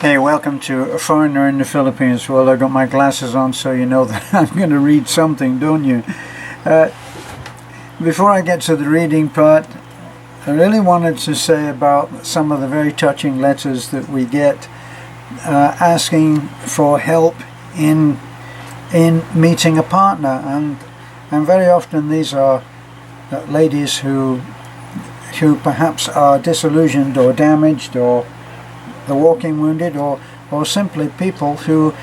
Hey, welcome to A Foreigner in the Philippines. Well, I've got my glasses on, so you know that I'm going to read something, don't you? Before I get to the reading part, I really wanted to say about some of the very touching letters that we get asking for help in meeting a partner, and very often these are ladies who perhaps are disillusioned or damaged, or the walking wounded, or simply people who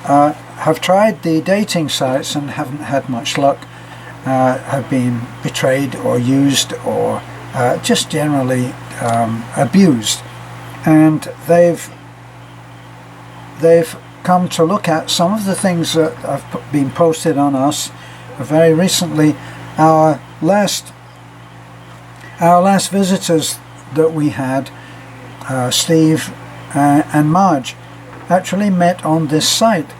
have tried the dating sites and haven't had much luck, have been betrayed or used, or just generally abused, and they've come to look at some of the things that have been posted on us. Very recently, our last visitors that we had, Steve and Marge, actually met on this site.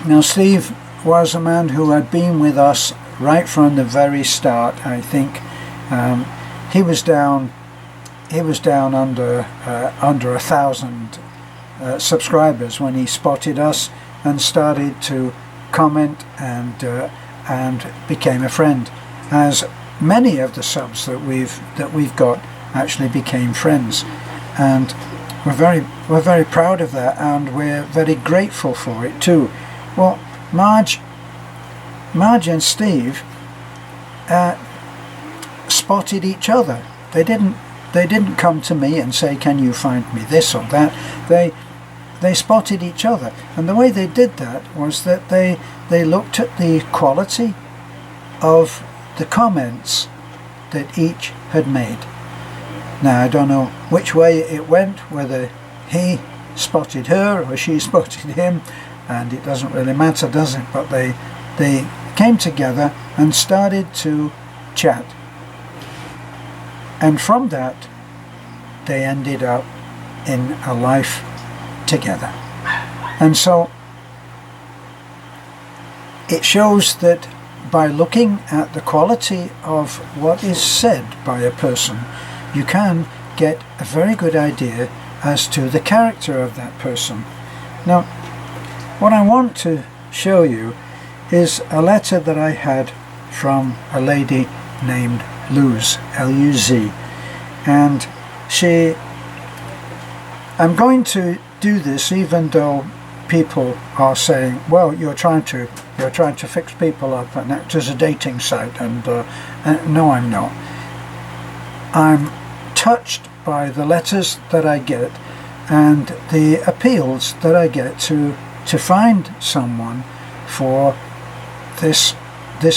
Now, Steve was a man who had been with us right from the very start. I think he was down under 1,000 subscribers when he spotted us and started to comment and became a friend. As many of the subs that we've got actually became friends, and we're very proud of that, and we're very grateful for it too. Well, Marge and Steve spotted each other. They didn't come to me and say, "Can you find me this or that?" They spotted each other, and the way they did that was that they looked at the quality of the comments that each had made. Now, I don't know which way it went, whether he spotted her or she spotted him, and it doesn't really matter, does it? But they came together and started to chat, and from that they ended up in a life together. And so it shows that by looking at the quality of what is said by a person, you can get a very good idea as to the character of that person. Now, what I want to show you is a letter that I had from a lady named Luz, L-U-Z, and I'm going to do this even though people are saying, well, you're trying to fix people up and act as a dating site, and no, I'm not. I'm touched by the letters that I get and the appeals that I get to find someone for this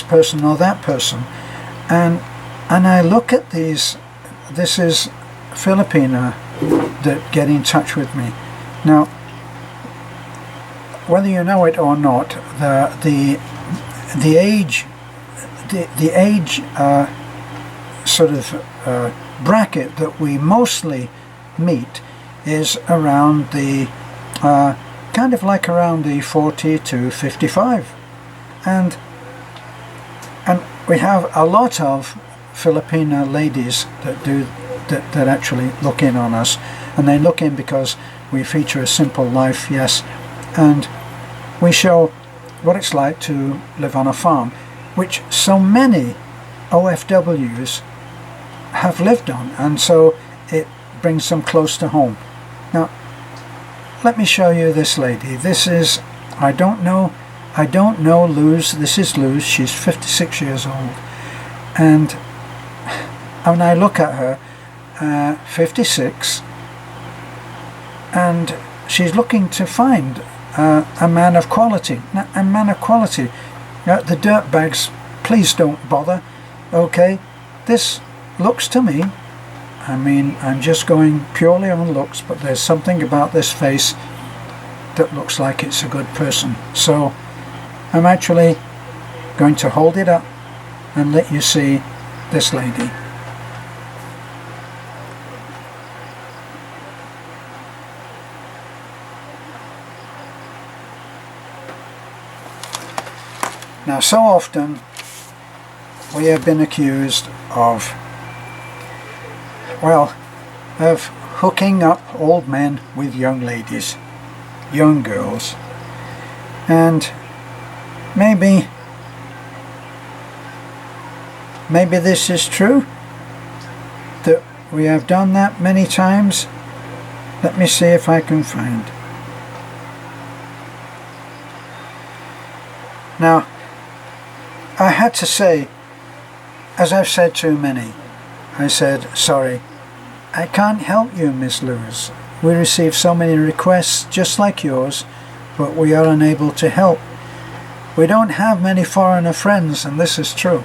person or that person, and I look at these. This is Filipina that get in touch with me. Now, whether you know it or not, the age sort of bracket that we mostly meet is around the kind of like around the 40 to 55, and we have a lot of Filipina ladies that actually look in on us, and they look in because we feature a simple life, yes, and we show what it's like to live on a farm, which so many OFWs have lived on, and so it brings them close to home. Now, let me show you this lady. This is, I don't know Luz. This is Luz. She's 56 years old, and when I look at her, 56, and she's looking to find a man of quality. Now, a man of quality. The dirtbags, please don't bother. Okay, this looks to me, I mean, I'm just going purely on looks, but there's something about this face that looks like it's a good person. So I'm actually going to hold it up and let you see this lady. Now, so often we have been accused of hooking up old men with young ladies, young girls. And maybe this is true, that we have done that many times. Let me see if I can find. Now, I had to say, as I've said too many, I said, sorry, I can't help you, Miss Lewis. We receive so many requests just like yours, but we are unable to help. We don't have many foreigner friends, and this is true.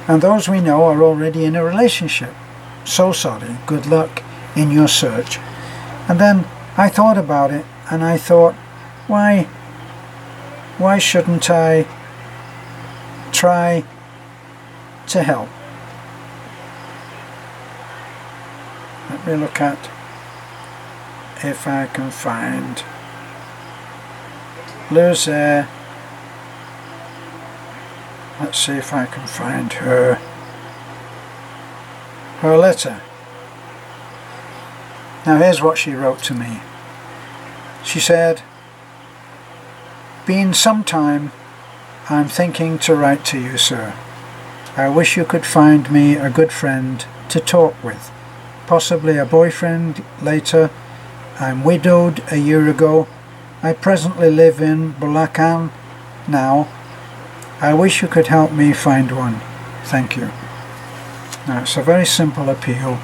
And those we know are already in a relationship. So sorry, good luck in your search. And then I thought about it, and I thought, why shouldn't I try to help? Let me look at if I can find Luz there. Let's see if I can find her letter. Now here's what she wrote to me. She said, "Been some time, I'm thinking to write to you, sir. I wish you could find me a good friend to talk with, possibly a boyfriend later. I'm widowed a year ago. I presently live in Bulacan now. I wish you could help me find one. Thank you." Now it's a very simple appeal,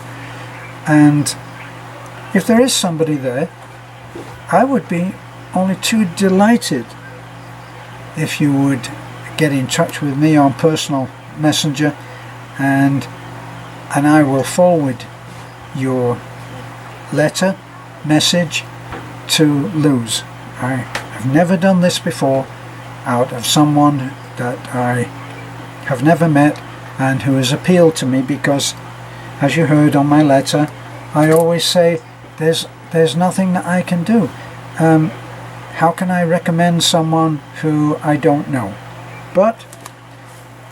and if there is somebody there, I would be only too delighted if you would get in touch with me on personal messenger, and I will forward your letter, message to Luz. I have never done this before out of someone that I have never met and who has appealed to me, because as you heard on my letter, I always say there's nothing that I can do. How can I recommend someone who I don't know? But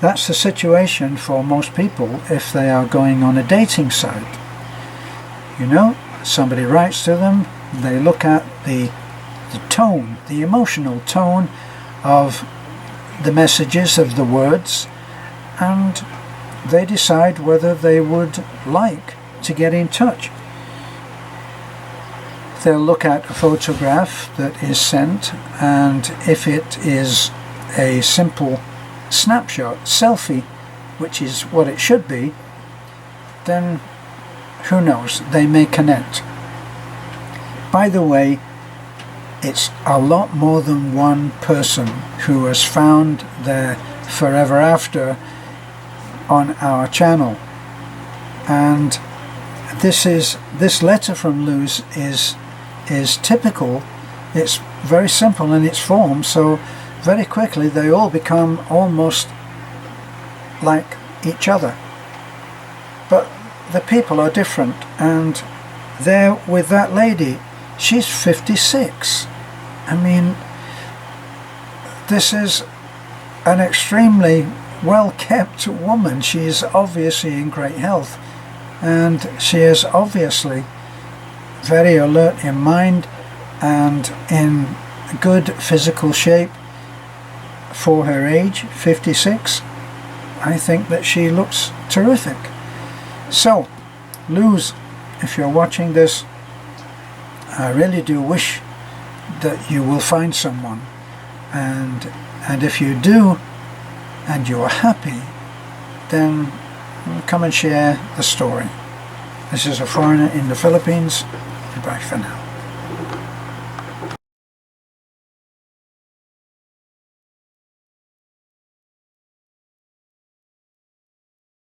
that's the situation for most people if they are going on a dating site. You know, somebody writes to them, they look at the tone, the emotional tone of the messages, of the words, and they decide whether they would like to get in touch. They'll look at a photograph that is sent, and if it is a simple snapshot, selfie, which is what it should be, then who knows, they may connect. By the way, it's a lot more than one person who has found their forever after on our channel, and this letter from Luz is typical. It's very simple in its form, so very quickly they all become almost like each other. But the people are different, and there with that lady, she's 56. I mean, this is an extremely well-kept woman. She is obviously in great health, and she is obviously very alert in mind and in good physical shape for her age, 56. I think that she looks terrific. So, Luz, if you're watching this, I really do wish that you will find someone, and if you do and you are happy, then come and share the story. This is a foreigner in the Philippines. Goodbye for now.